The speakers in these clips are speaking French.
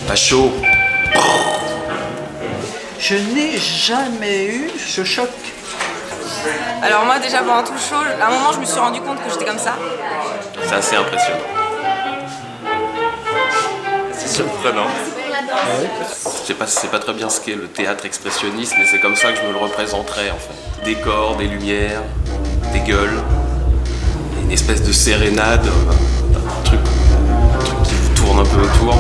Pas chaud. Je n'ai jamais eu ce choc. Alors moi déjà pendant tout le show, à un moment je me suis rendu compte que j'étais comme ça. C'est assez impressionnant. C'est surprenant. Je sais pas si c'est pas très bien ce qu'est le théâtre expressionniste, mais c'est comme ça que je me le représenterais en fait. Des corps, des lumières, des gueules, une espèce de sérénade, un truc qui vous tourne un peu autour.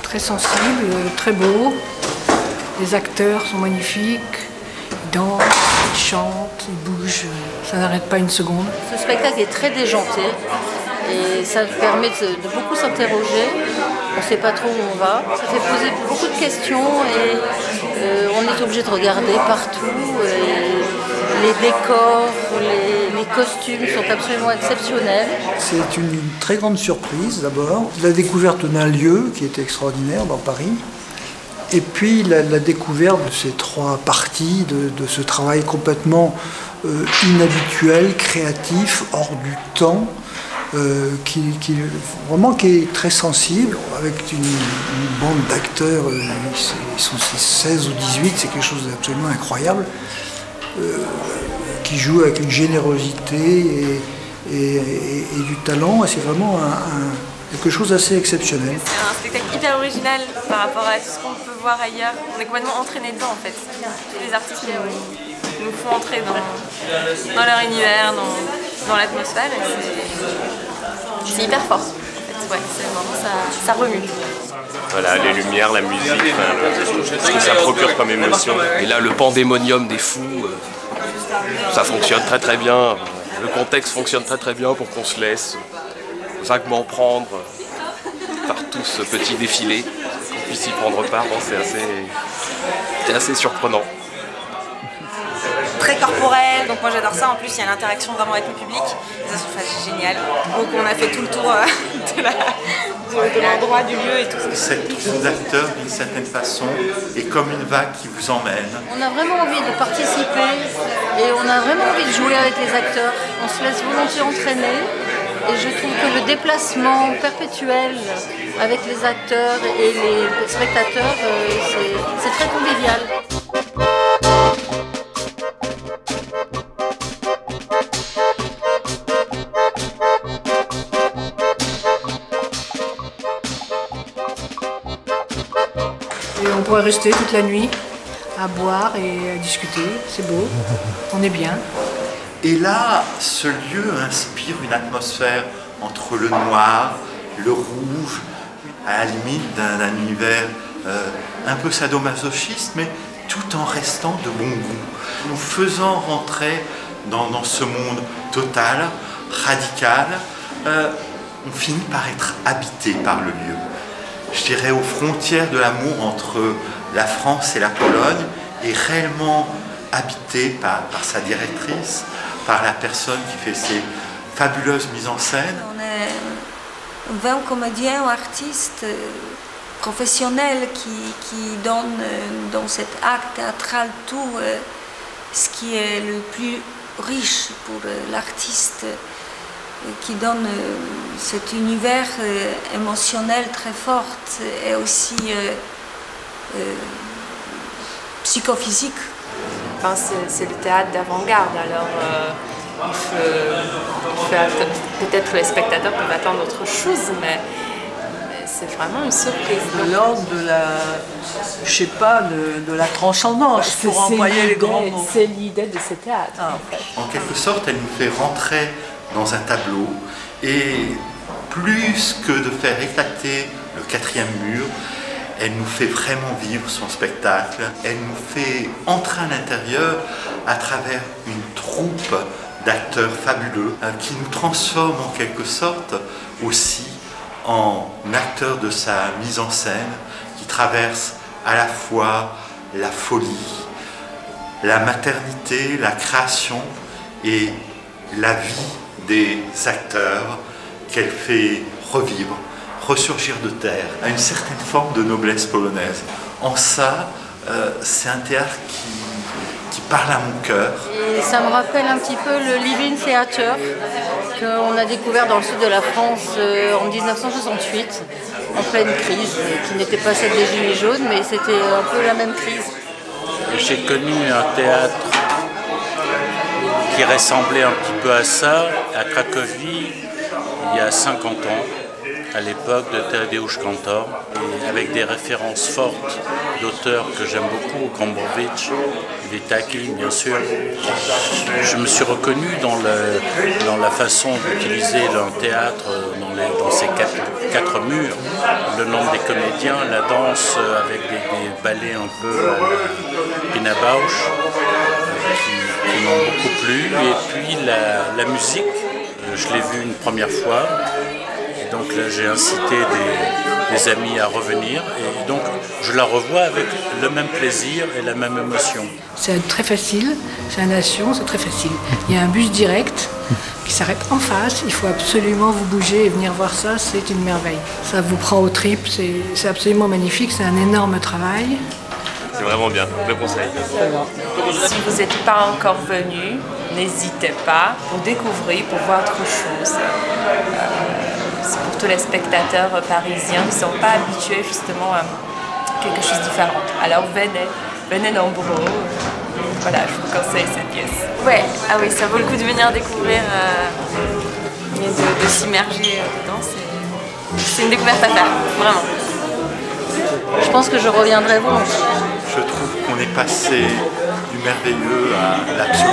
Très sensible, très beau. Les acteurs sont magnifiques. Ils dansent, ils chantent, ils bougent. Ça n'arrête pas une seconde. Ce spectacle est très déjanté et ça permet de beaucoup s'interroger. On ne sait pas trop où on va. Ça fait poser beaucoup de questions et on est obligé de regarder partout. Les décors, les costumes sont absolument exceptionnels. C'est une très grande surprise d'abord. La découverte d'un lieu qui était extraordinaire dans Paris. Et puis la découverte de ces trois parties, de ce travail complètement inhabituel, créatif, hors du temps, qui est très sensible, avec une bande d'acteurs, ils sont 16 ou 18, c'est quelque chose d'absolument incroyable, qui jouent avec une générosité et du talent, et c'est vraiment quelque chose d'assez exceptionnel. C'est un spectacle hyper original par rapport à tout ce qu'on peut voir ailleurs. On est complètement entraîné dedans en fait. Tous les artistes nous font entrer dans leur univers, dans l'atmosphère et c'est hyper fort. En fait. Ouais, c'est vraiment ça remue. Voilà, les lumières, la musique, ce que ça procure comme émotion. Et là, le pandémonium des fous, ça fonctionne très très bien. Le contexte fonctionne très très bien pour qu'on se laisse vaguement prendre par tout ce petit défilé, qu'on puisse y prendre part. C'est assez surprenant. Très corporel, donc moi j'adore ça. En plus, il y a l'interaction vraiment avec le public. Et ça, c'est génial. Donc on a fait tout le tour de l'endroit, du lieu et tout ça. Cette troupe d'acteurs, d'une certaine façon, est comme une vague qui vous emmène. On a vraiment envie de participer et on a vraiment envie de jouer avec les acteurs. On se laisse volontiers entraîner. Et je trouve que le déplacement perpétuel avec les acteurs et les spectateurs, c'est très convivial. Et on pourrait rester toute la nuit à boire et à discuter. C'est beau, on est bien. Et là, ce lieu inspire une atmosphère entre le noir, le rouge, à la limite d'un univers un peu sadomasochiste, mais tout en restant de bon goût. Nous faisant rentrer dans ce monde total, radical, on finit par être habité par le lieu. Je dirais aux frontières de l'amour entre la France et la Pologne, et réellement habité par sa directrice, par la personne qui fait ces fabuleuses mises en scène. On est 20 comédiens ou artistes professionnels qui donnent dans cet acte théâtral tout ce qui est le plus riche pour l'artiste, qui donne cet univers émotionnel très fort et aussi psychophysique. Enfin, c'est le théâtre d'avant-garde, alors peut-être les spectateurs peuvent attendre autre chose, mais c'est vraiment une surprise. De l'ordre de la, je sais pas, de la transcendance, pour employer les grands mots. C'est l'idée de ce théâtre. Ah. En fait. En quelque sorte, elle nous fait rentrer dans un tableau, et plus que de faire éclater le quatrième mur, elle nous fait vraiment vivre son spectacle. Elle nous fait entrer à l'intérieur à travers une troupe d'acteurs fabuleux qui nous transforme en quelque sorte aussi en acteurs de sa mise en scène, qui traverse à la fois la folie, la maternité, la création et la vie des acteurs qu'elle fait revivre, ressurgir de terre, à une certaine forme de noblesse polonaise. En ça, c'est un théâtre qui parle à mon cœur. Et ça me rappelle un petit peu le Living Theatre qu'on a découvert dans le sud de la France en 1968, en pleine crise, qui n'était pas celle des Gilets jaunes, mais c'était un peu la même crise. J'ai connu un théâtre qui ressemblait un petit peu à ça, à Cracovie, il y a 50 ans, à l'époque de Tadeusz Kantor, et avec des références fortes d'auteurs que j'aime beaucoup, Gombrowicz, Witaki bien sûr. Je me suis reconnu dans la façon d'utiliser un théâtre dans ces quatre murs, le nombre des comédiens, la danse avec des ballets un peu à la Pina Bausch, qui m'ont beaucoup plu, et puis la musique, je l'ai vue une première fois. Donc là, j'ai incité des amis à revenir et donc je la revois avec le même plaisir et la même émotion. C'est très facile, c'est à Nation, c'est très facile. Il y a un bus direct qui s'arrête en face, il faut absolument vous bouger et venir voir ça, c'est une merveille. Ça vous prend aux tripes, c'est absolument magnifique, c'est un énorme travail. C'est vraiment bien, le conseil. Si vous n'êtes pas encore venu, n'hésitez pas pour découvrir, pour voir autre chose. C'est pour tous les spectateurs parisiens qui ne sont pas habitués justement à quelque chose de différent. Alors venez nombreux. Voilà, je vous conseille cette pièce. Ouais, ah oui, ça vaut le coup de venir découvrir et de s'immerger dedans. C'est une découverte à faire, vraiment. Je pense que je reviendrai volontiers. Je trouve qu'on est passé du merveilleux à l'absolu.